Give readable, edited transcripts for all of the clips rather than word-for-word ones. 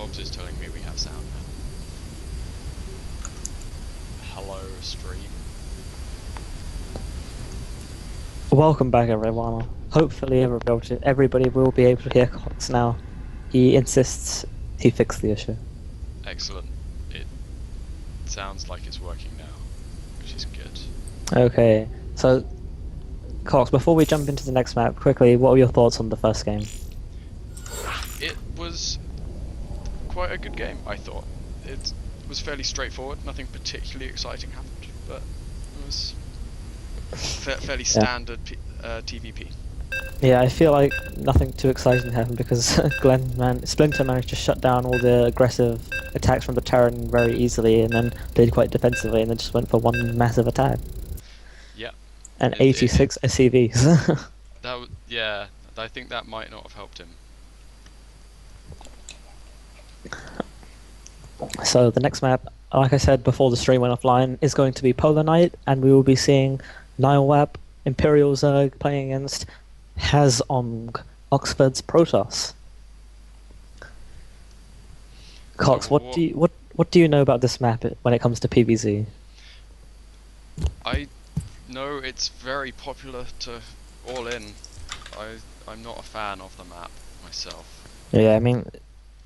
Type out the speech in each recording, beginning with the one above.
Cogs is telling me we have sound now. Hello, stream. Welcome back, everyone. Hopefully, everybody will be able to hear Cox now. He insists he fixed the issue. Excellent. It sounds like it's working now, which is good. Okay, so Cox, before we jump into the next map, quickly, what were your thoughts on the first game? It was quite a good game, I thought. It was fairly straightforward, nothing particularly exciting happened, but it was fairly standard TVP. Yeah, I feel like nothing too exciting happened because Splinter managed to shut down all the aggressive attacks from the Terran very easily and then played quite defensively and then just went for one massive attack. Yeah. And 86 SCVs. Yeah, I think that might not have helped him. So the next map, like I said before the stream went offline, is going to be Polar Knight, and we will be seeing Nilewap, Imperial Zerg playing against Hazong, Oxford's Protoss. Cox, what do you know about this map when it comes to PvZ? I know it's very popular to all in. I'm not a fan of the map myself. Yeah, I mean,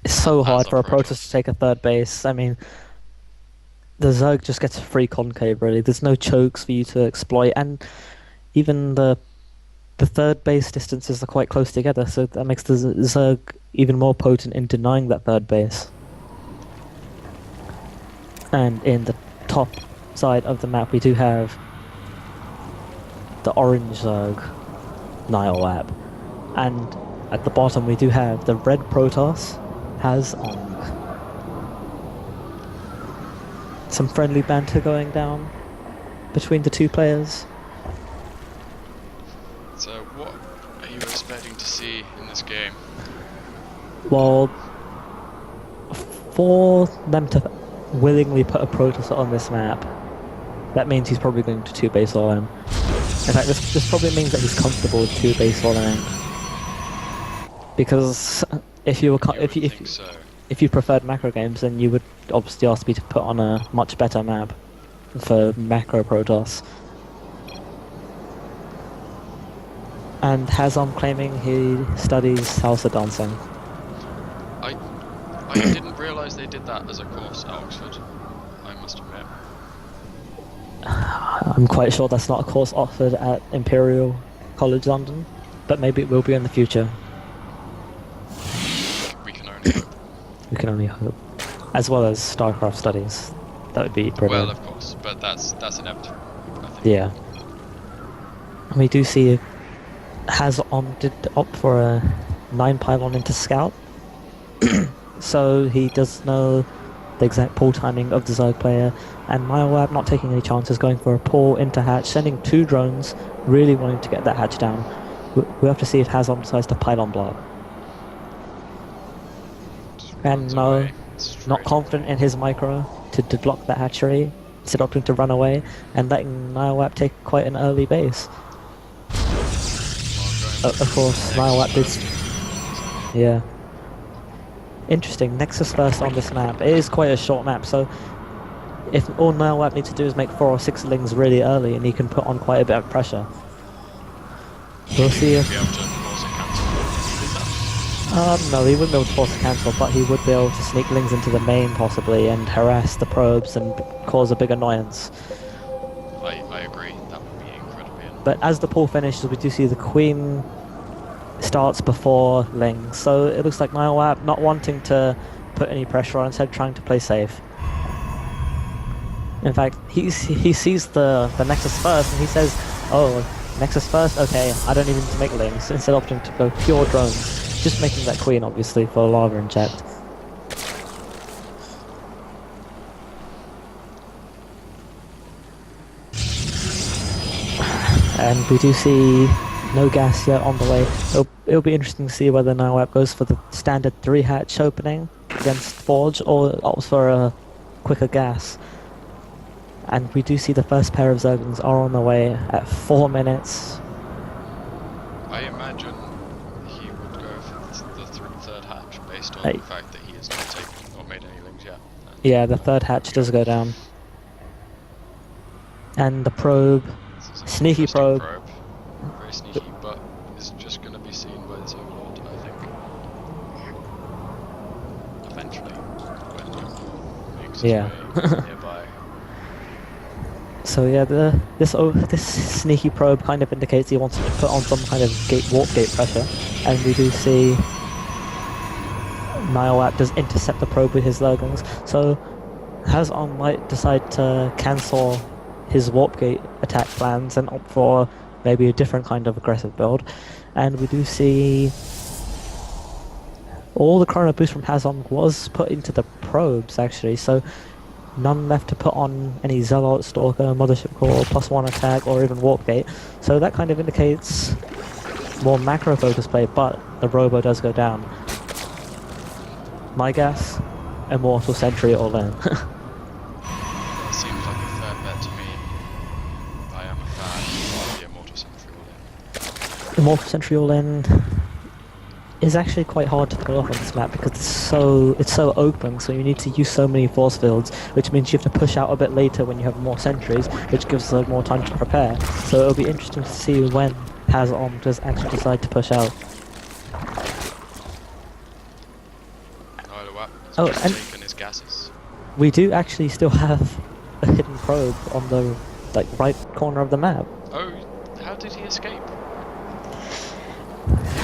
it's so hard for a Protoss to take a third base. I mean, the Zerg just gets a free concave, really. There's no chokes for you to exploit, and even the third base distances are quite close together, so that makes the Zerg even more potent in denying that third base. And in the top side of the map, we do have the orange Zerg, Nilewap, and at the bottom we do have the red Protoss, Hazong. Some friendly banter going down between the two players. So what are you expecting to see in this game? Well, for them to willingly put a Protoss on this map, that means he's probably going to 2-base all in. In fact, this probably means that he's comfortable with 2-base all in. Because if you preferred macro games, then you would obviously ask me to put on a much better map for macro Protoss. And Hazom claiming he studies salsa dancing. I didn't realise they did that as a course at Oxford, I must admit. I'm quite sure that's not a course offered at Imperial College London, but maybe it will be in the future. We can only hope. We can only hope. As well as Starcraft studies. That would be brilliant. Well, of course, but that's inevitable, I think. Yeah. We do see Hazom did opt for a 9 pylon into Scout. So he does know the exact pull timing of the Zerg player, and Nilewap not taking any chances, going for a pull into hatch, sending 2 drones, really wanting to get that hatch down. We have to see if Hazom decides to pylon block. And no, not confident in his micro to block that hatchery, instead opting to run away and letting Nilewap take quite an early base. Of course, Nilewap did. Yeah. Interesting, Nexus first on this map. It is quite a short map, so if all Nilewap needs to do is make 4 or 6 lings really early, and he can put on quite a bit of pressure. We'll see if... no, he wouldn't be able to force a cancel, but he would be able to sneak lings into the main possibly and harass the probes and cause a big annoyance. I agree, that would be incredibly annoying. But as the pull finishes, we do see the Queen starts before Ling, so it looks like Nilewap not wanting to put any pressure on, instead trying to play safe. In fact, he sees the Nexus first and he says, oh, Nexus first? Okay, I don't even need to make Lings, instead of opting to go pure drones, just making that Queen obviously for lava inject. And we do see no gas yet on the way. It'll be interesting to see whether Nilewap goes for the standard 3-hatch opening against Forge or opts for a quicker gas. And we do see the first pair of Zerglings are on the way at 4 minutes. I imagine he would go for the third hatch based on the fact that he is not taking Yeah, the third hatch does go down. And the probe, This is an sneaky interesting probe. very sneaky, but is just going to be seen by this Overlord, I think. Eventually, when he makes his Yeah. way nearby. So yeah, this sneaky probe kind of indicates he wants to put on some kind of warp gate pressure, and we do see Nihiwap does intercept the probe with his Lurglings. So Hazon might decide to cancel his warp gate attack plans and opt for maybe a different kind of aggressive build. And we do see all the Chrono Boost from Hazon was put into the probes actually, so none left to put on any Zealot, Stalker, Mothership Core, +1 attack, or even Warp Gate. So that kind of indicates more macro focus play, but the Robo does go down. My guess, Immortal Sentry all in. That seems like a fair bet to me. I am a fan of the Immortal Sentry all in. Immortal Sentry all in is actually quite hard to pull off on this map because it's so open, so you need to use so many force fields, which means you have to push out a bit later when you have more sentries, which gives them more time to prepare. So it'll be interesting to see when Hazon does actually decide to push out. Oh, and Taken his gases. we do actually still have a hidden probe on the right corner of the map. Oh, how did he escape?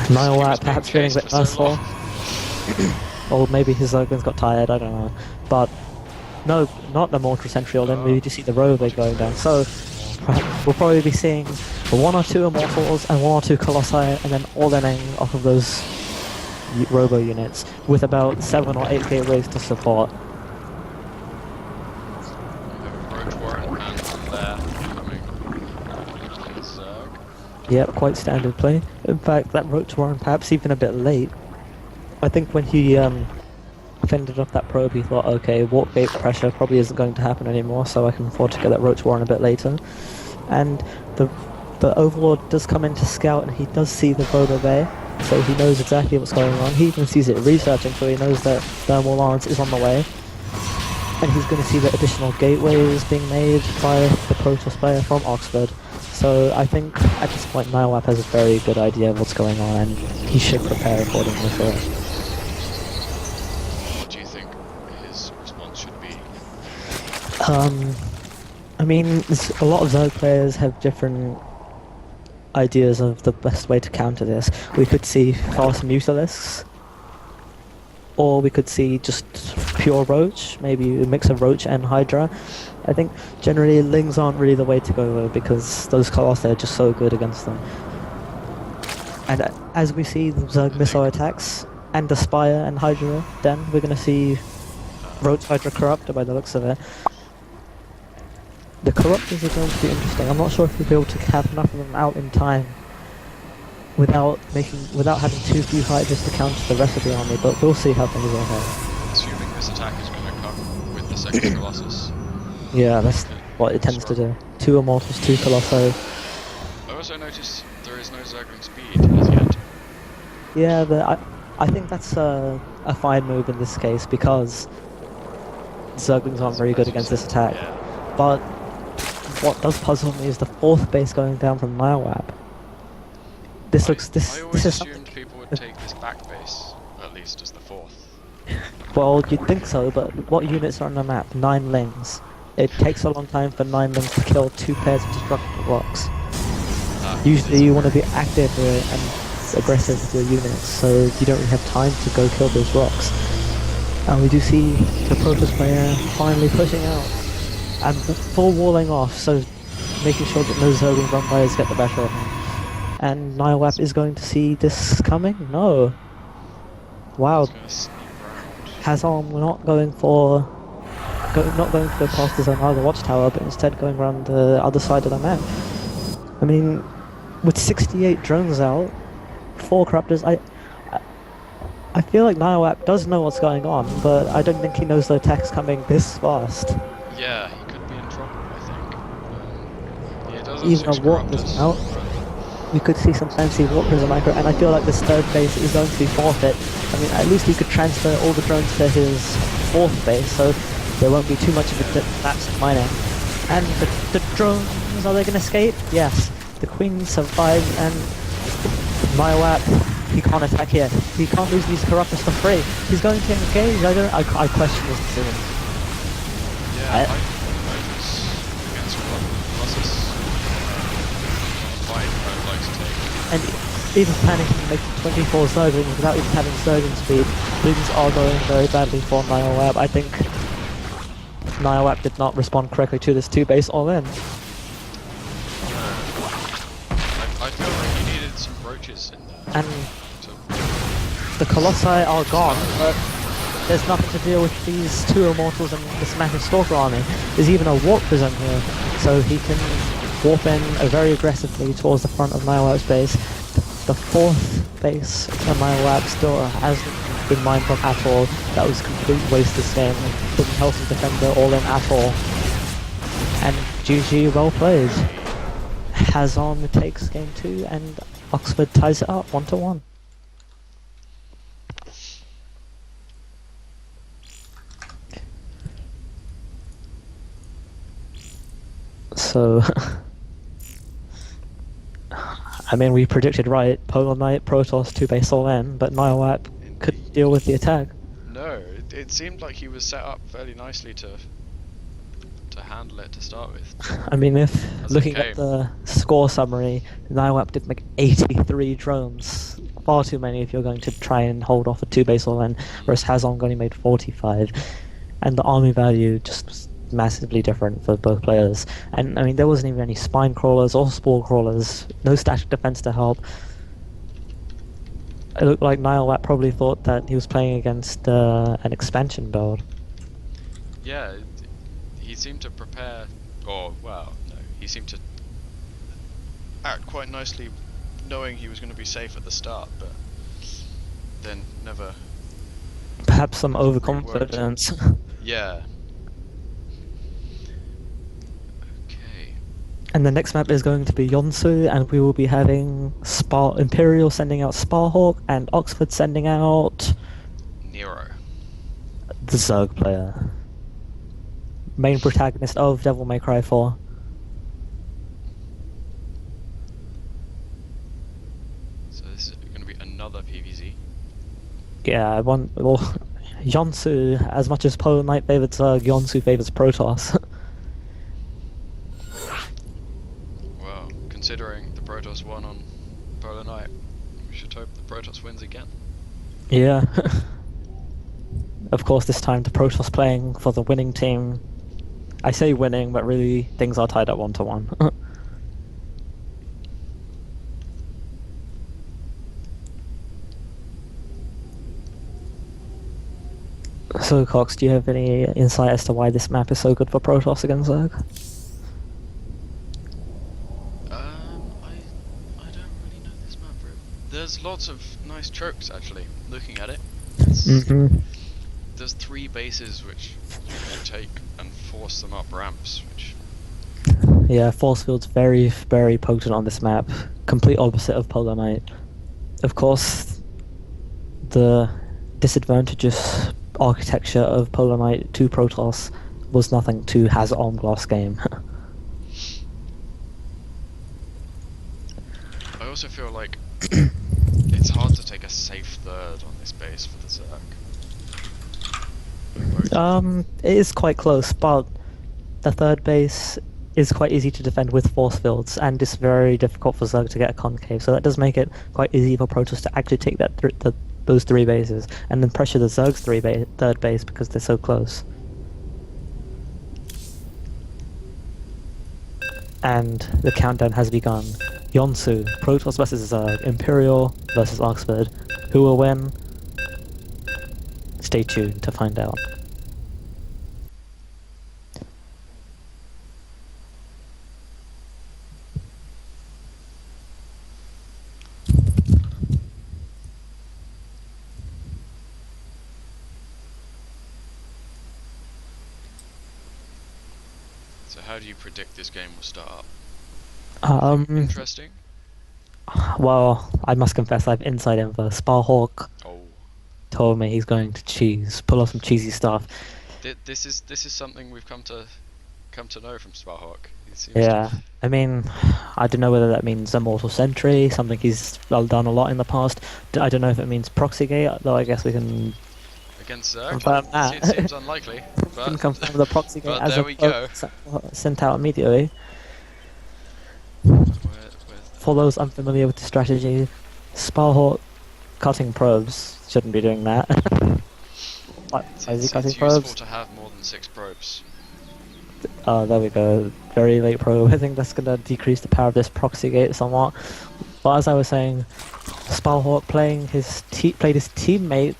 Nihiwap perhaps feeling a bit merciful. Or maybe his Zerglings got tired, I don't know. But no, not the Mortal Sentry all in, we just see the Robo going down. So we'll probably be seeing 1 or 2 Immortals and 1 or 2 Colossi, and then all inning off of those Robo units, with about 7 or 8 gateways to support. Yep, quite standard play. In fact, that Roach Warren perhaps even a bit late. I think when he fended off that probe, he thought, okay, warp gate pressure probably isn't going to happen anymore, so I can afford to get that Roach Warren a bit later. And the Overlord does come in to scout, and he does see the Robo Bay, so he knows exactly what's going on. He even sees it researching, so he knows that Thermal Lance is on the way. And he's going to see the additional gateways being made by the Protoss player from Oxford. So I think at this point Nihiwap has a very good idea of what's going on, and he should prepare accordingly for it. What do you think his response should be? I mean, a lot of Zerg players have different ideas of the best way to counter this. We could see fast Mutalisks, or we could see just pure Roach, maybe a mix of Roach and Hydra. I think generally Lings aren't really the way to go though, because those Colossi are just so good against them. And as we see the Zerg missile attacks, and the Spire and Hydra, then we're going to see Roach Hydra Corruptor by the looks of it. The Corruptors are going to be interesting. I'm not sure if we'll be able to have enough of them out in time without having too few Hydras to counter the rest of the army, but we'll see how things go ahead. Assuming this attack is going to come with the second Colossus. Yeah, that's what it tends to do. 2 Immortals, 2 Colossi. I also noticed there is no Zergling speed as yet. Yeah, I think that's a fine move in this case, because Zerglings aren't very good against this attack. Yeah. But what does puzzle me is the 4th base going down from Nihiwap. I always assumed people would take this back base, at least as the 4th. Well, you'd think so, but what units are on the map? 9 Lings. It takes a long time for 9 Lings to kill 2 pairs of destructible rocks. Usually you want to be active and aggressive with your units, so you don't really have time to go kill those rocks. And we do see the Protoss player finally pushing out and full walling off, so making sure that no Zergling vampires get the better of him. And Nihiwap is going to see this coming? No. Wow. Hazon, we're not going to go past his own other watchtower, but instead going around the other side of the map. I mean, with 68 drones out, 4 Corruptors, I feel like Nihiwap does know what's going on, but I don't think he knows the attack's coming this fast. Yeah, he could be in trouble, I think. He does Even a Warp is out. We could see sometimes see Warp as a micro, and I feel like this 3rd base is going to be forfeit. I mean, at least he could transfer all the drones to his 4th base, so there won't be too much of a lapse in mining. And the drones, are they going to escape? Yes. The queen survived, and Myowap, he can't attack here. He can't lose these corruptors for free. He's going to engage. I question his decision. Yeah, I was against Colossus. Fight I like to take. And even panicking, making 24 Zerglings without even having Zergling speed, things are going very badly for Nyawab. I think Nyawab did not respond correctly to this 2-base all-in. I feel like he needed some roaches in there. And the Colossi are gone, but there's nothing to deal with these 2 Immortals and this massive Stalker army. There's even a Warp Prism here, so he can warp in very aggressively towards the front of Nyawab's base. The 4th base that Nyawab still hasn't been mined from at all. That was a complete waste this game. Didn't help his defender all in at all. And GG, well played. Hazon takes game 2 and Oxford ties it up 1-1. So, I mean, we predicted right, Polar Knight, Protoss, 2-base all-in, but Nyawap couldn't deal with the attack. No, it seemed like he was set up fairly nicely to handle it to start with. I mean, if As looking at the score summary, Nyawap did make 83 drones. Far too many if you're going to try and hold off a 2-base all-in, whereas Hazon only made 45. And the army value just was massively different for both players. And I mean, there wasn't even any spine crawlers or spore crawlers, no static defense to help. It looked like Nyawap probably thought that he was playing against an expansion build. Yeah, he seemed to prepare, or well, no, he seemed to act quite nicely, knowing he was going to be safe at the start, but then never. Perhaps some overconfidence. Yeah. Okay. And the next map is going to be Yonsu, and we will be having Imperial sending out Sparhawk, and Oxford sending out Nero. the Zerg player. Main protagonist of Devil May Cry 4. So this is going to be another PvZ. Yeah, well, Yonsu, as much as Polar Knight favors Zerg, Yonsu favors Protoss. Well, considering the Protoss won on Polar Knight, we should hope the Protoss wins again. Yeah. Of course, this time the Protoss playing for the winning team. I say winning, but really things are tied up 1-1. So, Cox, do you have any insight as to why this map is so good for Protoss against Zerg? I don't really know this map very well. There's lots of nice chokes actually, looking at it. There's 3 bases which you take and force them up ramps, which... Yeah, force field's very, very potent on this map. Complete opposite of Polar Knight. Of course, the disadvantageous architecture of Polar Knight to Protoss was nothing to Hazard on Glass game. I also feel like it's hard to take a safe third on this base for the Zerg. It is quite close, but the 3rd base is quite easy to defend with force fields, and it's very difficult for Zerg to get a concave, so that does make it quite easy for Protoss to actually take that those 3 bases, and then pressure the Zerg's 3rd base because they're so close. And the countdown has begun. Yonsu, Protoss versus Zerg, Imperial versus Oxford. Who will win? Stay tuned to find out. So how do you predict this game will start up? Um, Interesting. Well, I must confess I have inside info. Sparhawk Oh, told me he's going to pull off some cheesy stuff. This is something we've come to know from Sparhawk. He seems to. Yeah, I mean, I don't know whether that means Immortal Sentry, something he's done a lot in the past. I don't know if it means Proxygate, though I guess we can Against Zerg? confirm It that. seems unlikely, We can but confirm the Proxygate but as there a we go. sent out immediately. For those unfamiliar with the strategy, Sparhawk cutting probes shouldn't be doing that. Why is he cutting It's useful probes? to have more than 6 probes. Oh, there we go. Very late probe. I think that's going to decrease the power of this Proxygate somewhat. But as I was saying, Sparhawk played his teammate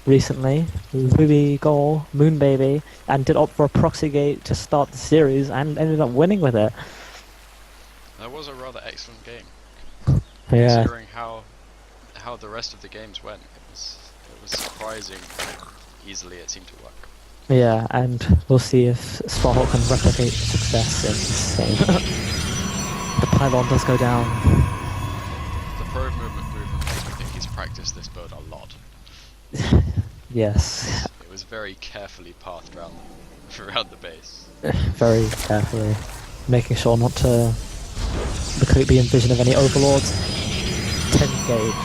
recently, Ruby Goal, Moonbaby, and did opt for a Proxygate to start the series and ended up winning with it. That was a rather excellent game, Yeah. considering how the rest of the games went. It was surprising how easily it seemed to work. Yeah, and we'll see if Sparhawk can replicate success in this game. The pylon does go down. The probe movement makes me think he's practiced this build a lot. Yes. It was very carefully pathed around the base. Very carefully. Making sure not to be in vision of any overlords. 10 gate.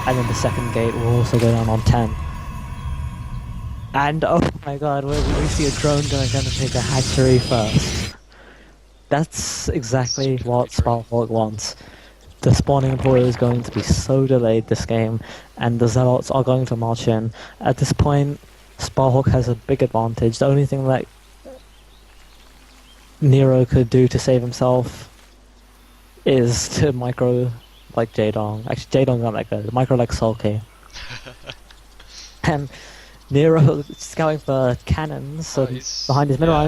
And then the second gate will also go down on 10. And oh my god, we see a drone going to take a hatchery first. That's exactly what Sparhawk wants. The spawning pool is going to be so delayed this game, and the Zealots are going to march in. At this point, Sparhawk has a big advantage. The only thing that Nero could do to save himself is to micro like Jaedong. Actually, Jaedong's not that good. Micro like Sulky. And Nero scouting for cannons, so behind his middle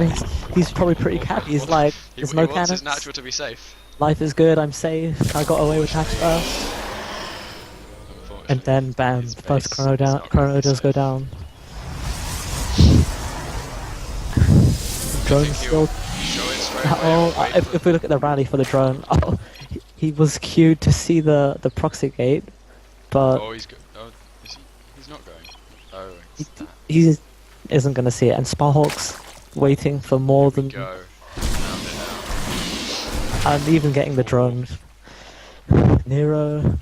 he's probably pretty happy. He's like, there's no cannons. His natural to be safe. Life is good, I'm safe, I got away with hatch first. And then bam, the first chrono does go down. Drone still... if we look at the rally for the drone, he was queued to see the Proxygate, but... Oh, he's good. Oh, is he? He's not going. Oh, he isn't going to see it, and Sparhawk's waiting for more than... Go. And even getting the drone. Nero,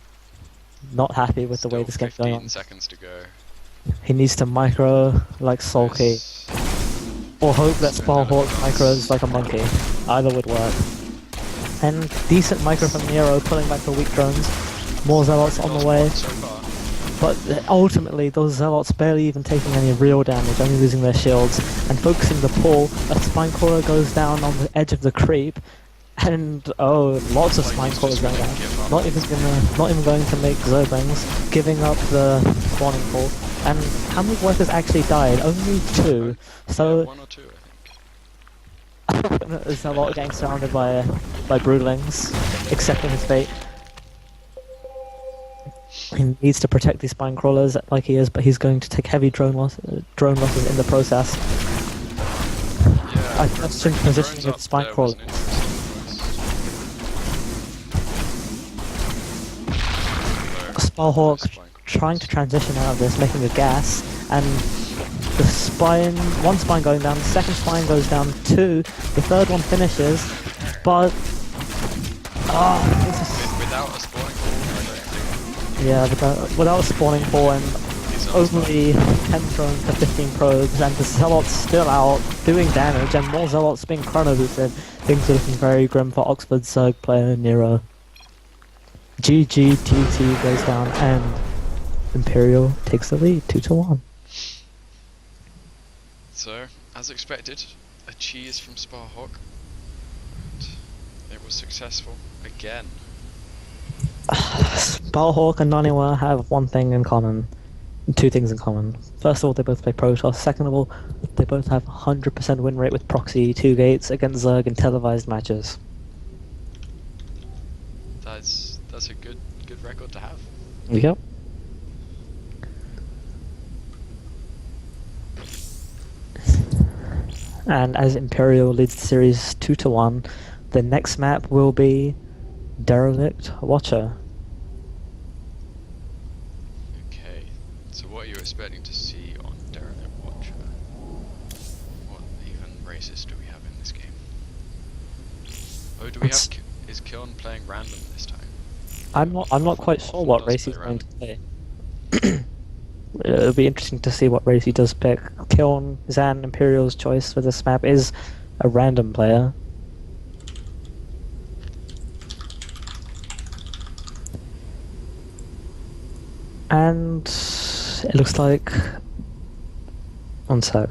not happy with the way this game's going on. 15 seconds to go. He needs to micro like Sulky, or hope that Sparhawk micros like a monkey. Either would work. And decent micro from Nero, pulling back the weak drones. More Zealots on the way. But ultimately, those Zealots barely even taking any real damage, only losing their shields. And focusing the pull, a Spine Crawler goes down on the edge of the creep. And lots of Spine Crawlers going down. Not even going to make Zerglings, giving up the spawning pool. And how many workers actually died? Only 2. So 1 or 2, I think. there's a lot getting surrounded by broodlings, accepting his fate. He needs to protect these spine crawlers like he is, but he's going to take heavy drone losses in the process. Yeah, I question positioning of spine crawlers. Sparhawk trying to transition out of this, making a gas, and the one spine going down, the second spine goes down 2, the third one finishes, but without a spawning pool, yeah, without a spawning pool and only 10 drones to 15 probes, and the Zealots still out doing damage, and more Zealots being chrono boosted. Things are looking very grim for Oxford Zerg player Nero. GGTT goes down, and Imperial takes the lead, 2-1. So, as expected, a cheese from Sparhawk. It was successful again. Sparhawk and Naniwa have one thing in common. 2 things in common. First of all, they both play Protoss. Second of all, they both have 100% win rate with proxy 2 gates against Zerg in televised matches. That's a good record to have. Yep. And as Imperial leads the series 2-1, the next map will be Derelict Watcher. Okay, so what are you expecting to see on Derelict Watcher? races do we have in this game? Oh, do we have? It's, Is Kiln playing random this time? I'm not quite sure Often what does race play he's going to random. play. It'll be interesting to see what race he does pick. Kiln, Zan, Imperial's choice for this map is a random player. And it looks like... One sec.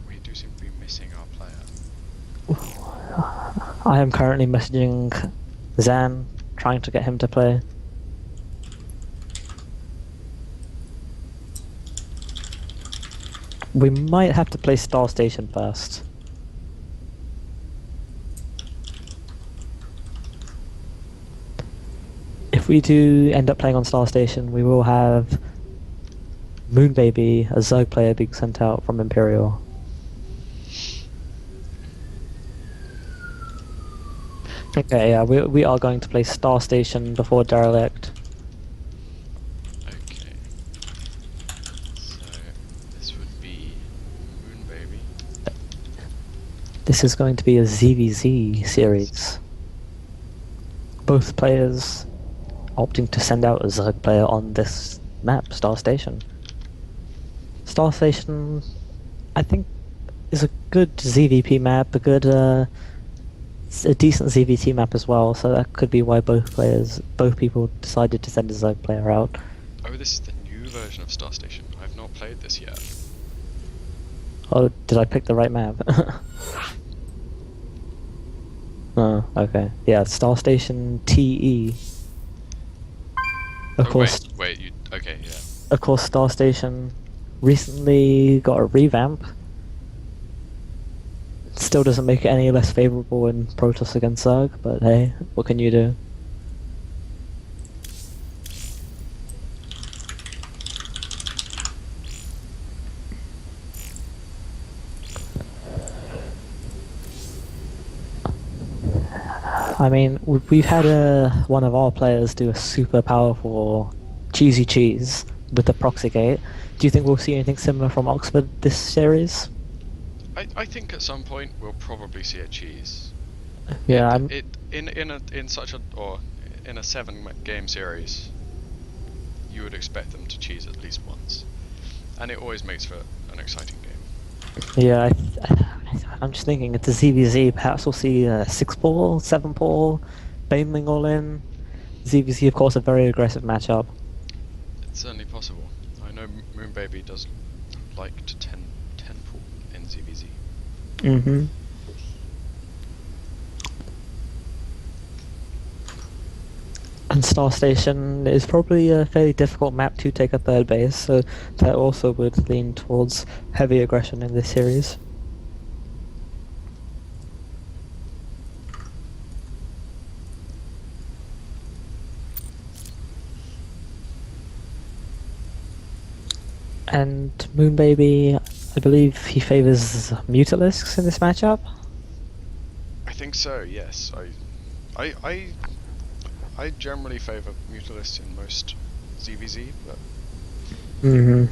We do seem to be missing our player. I am currently messaging Zan, trying to get him to play. We might have to play Star Station first. If we do end up playing on Star Station, we will have Moonbaby, a Zerg player, being sent out from Imperial. Okay, yeah, we are going to play Star Station before Derelict. Okay. So this would be Moonbaby. This is going to be a ZVZ series. Both players opting to send out a Zerg player on this map, Star Station. Star Station, I think, is a good ZVP map, a decent ZVT map as well, so that could be why both people decided to send a Zerg player out. Oh, this is the new version of Star Station. I've not played this yet. Oh, did I pick the right map? Oh, okay. Yeah, Star Station TE. Of course. Wait, you okay? Yeah. Of course, Star Station recently got a revamp. Still doesn't make it any less favorable in Protoss against Zerg, but hey, what can you do? I mean, we've had one of our players do a super powerful cheesy cheese with the proxy gate. Do you think we'll see anything similar from Oxford this series? I think at some point we'll probably see a cheese. Yeah, In a 7-game series, you would expect them to cheese at least once, and it always makes for an exciting game. Yeah, I'm just thinking it's a ZVZ. Perhaps we'll see a 6-ball, 7-ball, Baneling all in. ZVZ, of course, a very aggressive matchup. It's certainly possible. I know Moonbaby does like to 10 pull in ZVZ. Mm-hmm. And Star Station is probably a fairly difficult map to take a third base, so that also would lean towards heavy aggression in this series. And Moonbaby, I believe he favors Mutalisks in this matchup. I think so. Yes, I generally favour Mutalists in most ZVZ, but Mm-hmm.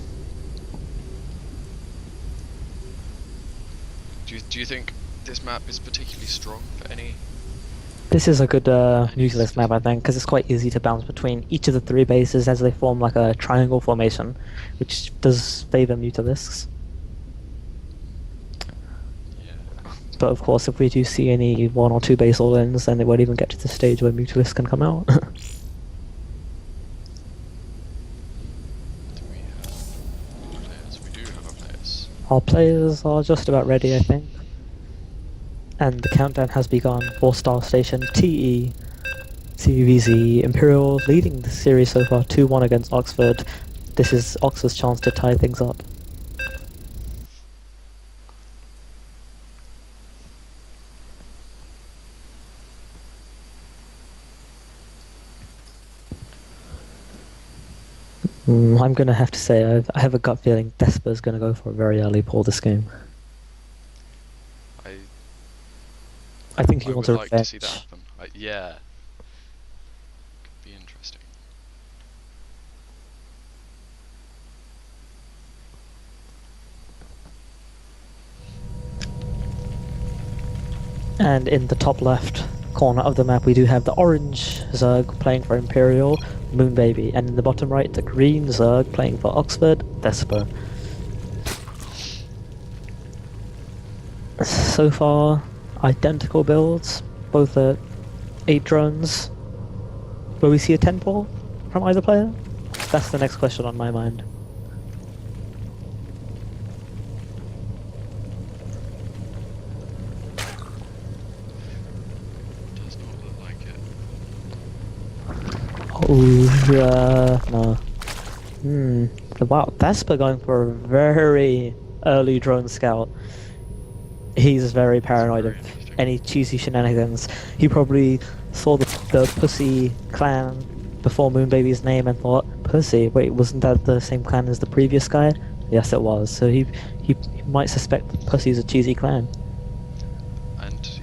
do you think this map is particularly strong for any? This is a good Mutalisk map, I think, because it's quite easy to bounce between each of the 3 bases as they form like a triangle formation, which does favour Mutalisks. Yeah. But of course, if we do see any 1 or 2 base all-ins, then it won't even get to the stage where Mutalisks can come out. Do we have players? We do have our players. Our players are just about ready, I think. And the countdown has begun for Star Station TE. CVZ Imperial leading the series so far 2-1 against Oxford. This is Oxford's chance to tie things up. I'm going to have to say I have a gut feeling Despa's going to go for a very early pull this game. I think he wants a would like to see revenge. that happen. Yeah. Could be interesting. And in the top left corner of the map, we do have the orange Zerg playing for Imperial, Moonbaby, and in the bottom right, the green Zerg playing for Oxford, Vesper. So far, identical builds, both at 8 drones. Will we see a 10 pull from either player? That's the next question on my mind. Does not look like it. Oh, no. Wow, Vesper going for a very early drone scout. He's very paranoid of any cheesy shenanigans. He probably saw the Pussy clan before Moonbaby's name and thought, Pussy, wait, wasn't that the same clan as the previous guy? Yes, it was. So he might suspect that Pussy's a cheesy clan. And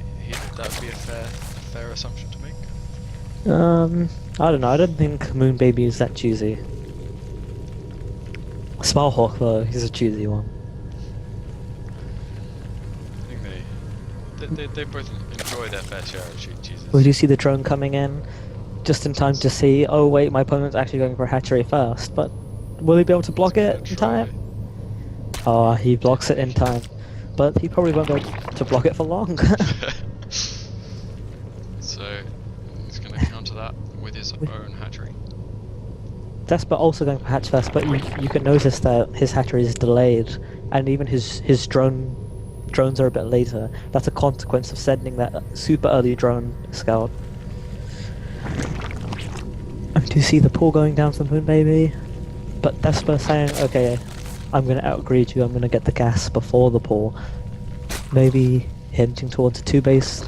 that would be a fair assumption to make. I don't know. I don't think Moonbaby is that cheesy. Sparhawk, though, he's a cheesy one. I think they both enjoy their fair share of cheeses. We do see the drone coming in just in time to see, oh wait, my opponent's actually going for a hatchery first, but will he be able to block it in time? Oh, he blocks it in time, but he probably won't be able to block it for long. So he's going to counter that with his own hatchery. Vesper also going for hatch first, but you can notice that his hatchery is delayed, and even his drones are a bit later. That's a consequence of sending that super early drone scout. And do you see the pull going down from Moonbaby? But Vesper saying, okay, I'm going to outgreed you, I'm going to get the gas before the pull. Maybe hinting towards a 2-base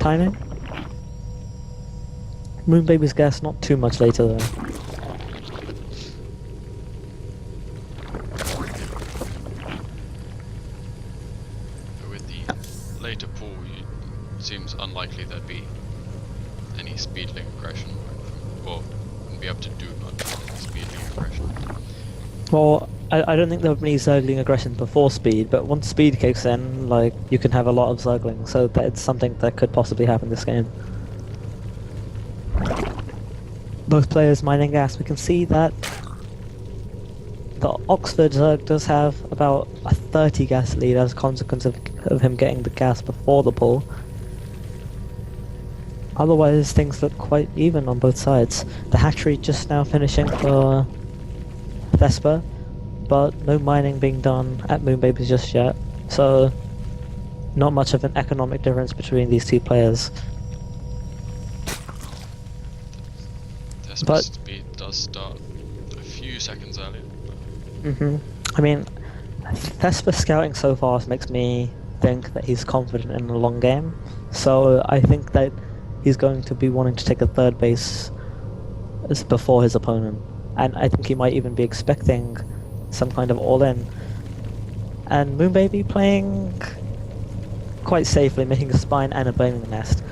timing? Moonbaby's gas not too much later though. With the later pull, it seems unlikely there'd be any speedling aggression. Well, wouldn't be able to do much with speedling aggression. Well, I don't think there'll be any Zergling aggression before speed, but once speed kicks in, like, you can have a lot of Zergling, so that's something that could possibly happen this game. Both players mining gas. We can see that the Oxford Zerg does have about a 30 gas lead as a consequence of him getting the gas before the pull. Otherwise, things look quite even on both sides. The hatchery just now finishing for Vesper, but no mining being done at Moonbaby just yet, so not much of an economic difference between these two players. But speed does start a few seconds earlier. I mean, Vesper scouting so fast makes me think that he's confident in the long game, so I think that he's going to be wanting to take a 3rd base before his opponent, and I think he might even be expecting some kind of all-in. And Moonbaby playing quite safely, making a spine and a bailing nest.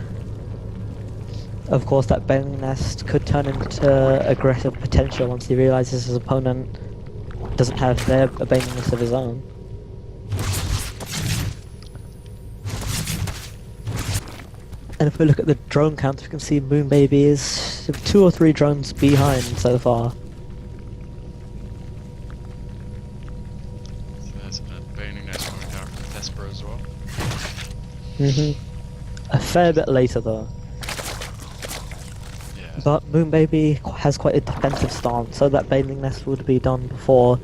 Of course, that bailing nest could turn into aggressive potential once he realizes his opponent doesn't have a bailing nest of his own. And if we look at the drone count, we can see Moonbaby is 2 or 3 drones behind so far. So there's a bailing nest coming out from Vesper as well. A fair bit later though. Yeah. But Moonbaby has quite a defensive stance, so that bailing nest would be done before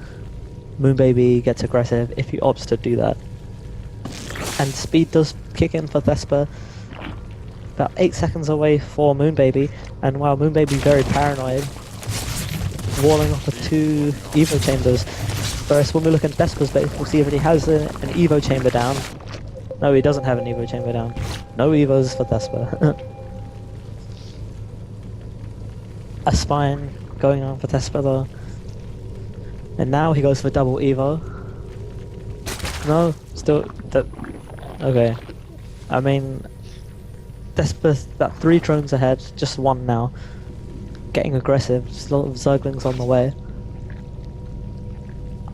Moonbaby gets aggressive if he opts to do that. And speed does kick in for Vesper. About 8 seconds away for Moonbaby, and while Moonbaby very paranoid, walling off with 2 Evo chambers. First, when we look at Vesper's base, we'll see if he has an Evo chamber down. No, he doesn't have an Evo chamber down. No Evos for Vesper. A spine going on for Vesper though. And now he goes for double Evo. No, still... okay. I mean... Vesper's about 3 drones ahead, just 1 now. Getting aggressive, just a lot of Zerglings on the way.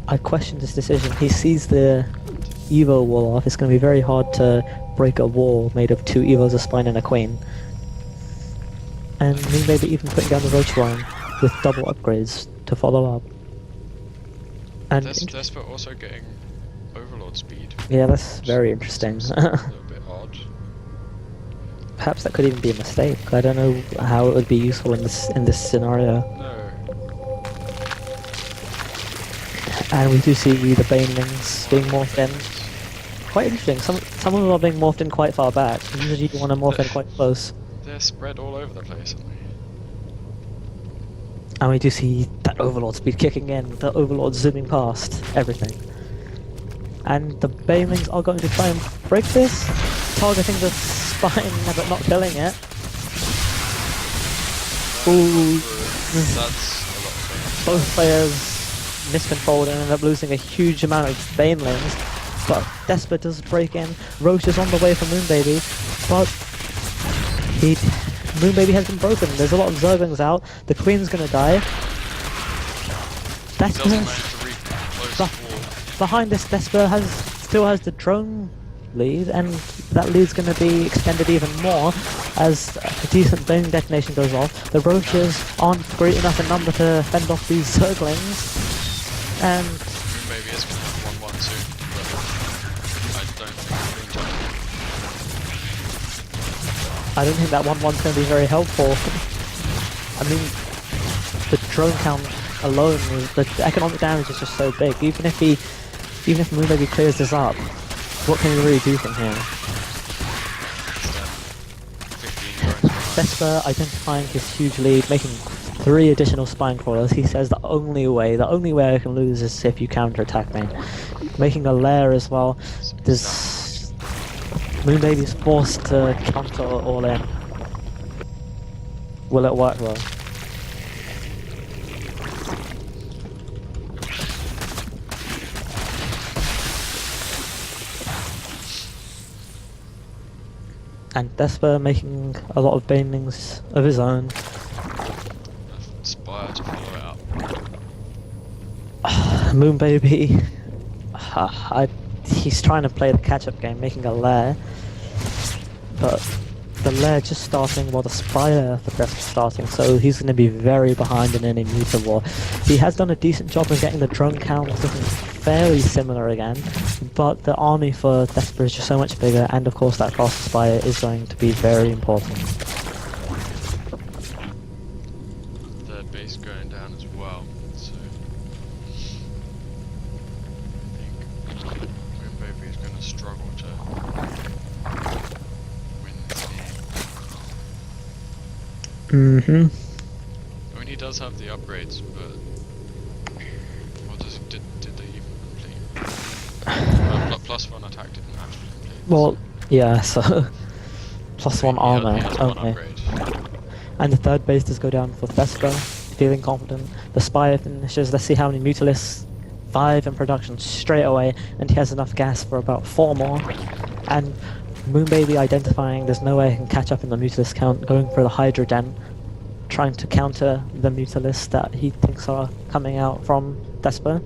I question this decision. He sees the Evo wall off, it's going to be very hard to break a wall made of 2 Evos, a spine, and a queen. And Moonbaby even putting down the roach line with double upgrades to follow up. And Desper also getting Overlord speed. yeah, that's very interesting. A little bit odd. Perhaps that could even be a mistake. I don't know how it would be useful in this scenario. No. And we do see the Banelings being morphed in. Quite interesting. Some of them are being morphed in quite far back. Usually you want to morph in quite close. They're spread all over the place, aren't they? And we do see that Overlord speed kicking in, the Overlord zooming past everything. And the Banelings are going to try and break this, targeting the spine but not killing it. Ooh. That's a lot of damage. Both players miscontrolled and end up losing a huge amount of Banelings. But Desper does break in. Roche is on the way for Moonbaby, but Moonbaby has been broken. There's a lot of Zerglings out. The Queen's gonna die. Desper behind this. Desper still has the drone lead, and that lead's gonna be extended even more as a decent bone detonation goes off. The Roaches aren't great enough in number to fend off these Zerglings, and Maybe it's gonna have 1-1 soon, but I don't think that 1-1's going to be very helpful. I mean, the drone count alone, the economic damage is just so big. Even if Moonbaby clears this up, what can he really do from here? Desper identifying his huge lead, making 3 additional spine crawlers. He says the only way I can lose is if you counterattack me. Making a lair as well. Moonbaby's forced to counter all in. Will it work well? And Desper making a lot of banelings of his own. Spire to follow it up. Moonbaby, he's trying to play the catch-up game, making a lair, but the lair just starting while the Spire for Desper starting, so he's going to be very behind in any meter war. He has done a decent job of getting the drone count looking fairly similar again, but the army for Desper is just so much bigger, and of course that Fast Spire is going to be very important. Third base going down as well, so I think Moonbaby is going to struggle to win this game. I mean, he does have the upgrades, but what did they even complete? +1 attack didn't actually complete. Well, yeah, so +1 armor He has only. one upgrade. And the third base does go down for Desper, feeling confident. The Spire finishes, let's see how many Mutalisks. 5 in production straight away, and he has enough gas for about 4 more. And Moonbaby identifying there's no way I can catch up in the Mutalisk count, going for the Hydra Den, trying to counter the Mutalisks that he thinks are coming out from Desper.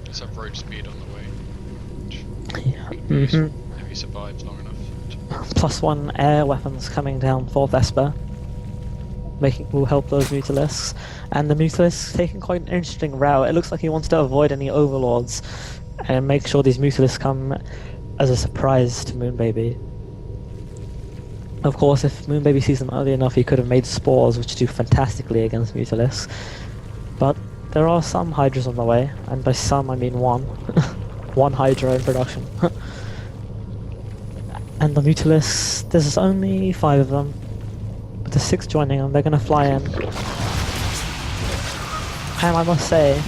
Just have road speed on the way. Yeah. If he survives long enough. +1 air weapons coming down for Vesper, will help those Mutalisks, and the Mutalisks taking quite an interesting route. It looks like he wants to avoid any Overlords and make sure these Mutalisks come as a surprise to Moonbaby. Of course, if Moonbaby sees them early enough, he could have made spores, which do fantastically against Mutalisks. But there are some Hydras on the way, and by some I mean 1. 1 Hydra in production. And the Mutalisks, there's only 5 of them. With the 6 joining them, they're going to fly in. And I must say,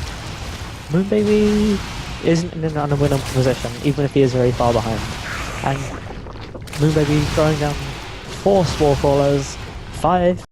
Moonbaby isn't in an unwinnable position, even if he is very far behind. And Moonbaby throwing down 4 Spore Crawlers, 5